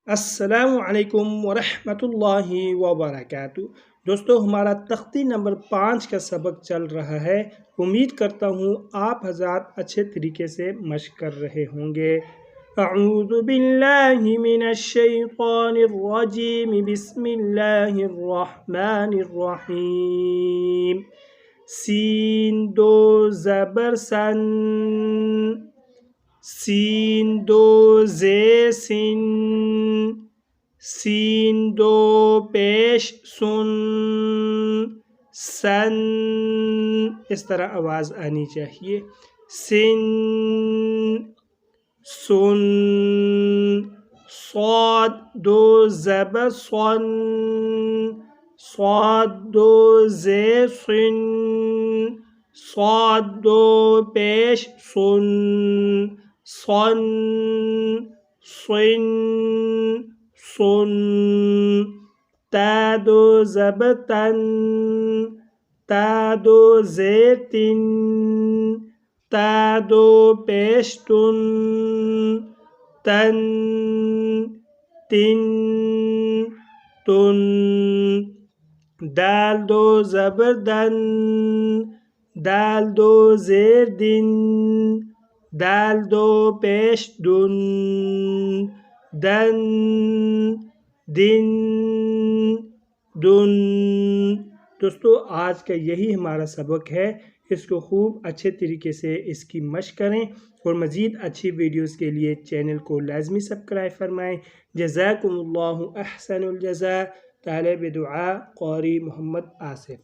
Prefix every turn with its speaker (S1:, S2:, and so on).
S1: السلام علیکم ورحمۃ اللہ وبرکاتہ۔ دوستو، ہمارا تختی نمبر 5 کا سبق چل رہا ہے۔ امید کرتا ہوں آپ حضرات اچھے طریقے سے مشق کر رہے ہوں گے۔ اعوذ باللہ من الشیطان الرجیم، بسم اللہ الرحمن الرحیم۔ سین دو زبر سن، سین دو زے سن، سین دو پیش سن، سن، اس طرح آواز آنی چاہیے۔ سن، سن، صاد دو زبر سن، صاد دو زے سن، صاد دو پیش سن، سن، سن، سن، تا دو زبر تن، تا دو زیر تن، تا دو پیش تن، تن، تن، تن، دال دو زبر دن، دال دو زیر دن، دال دو پیش دن، دن، دن، دن۔ دوستو، آج کا یہی ہمارا سبق ہے۔ اس کو خوب اچھے طریقے سے اس کی مشق کریں، اور مزید اچھی ویڈیوز کے لیے چینل کو لازمی سبسکرائب فرمائیں۔ جزاکم اللہ احسن الجزاء۔ طالب دعا قاری محمد آصف۔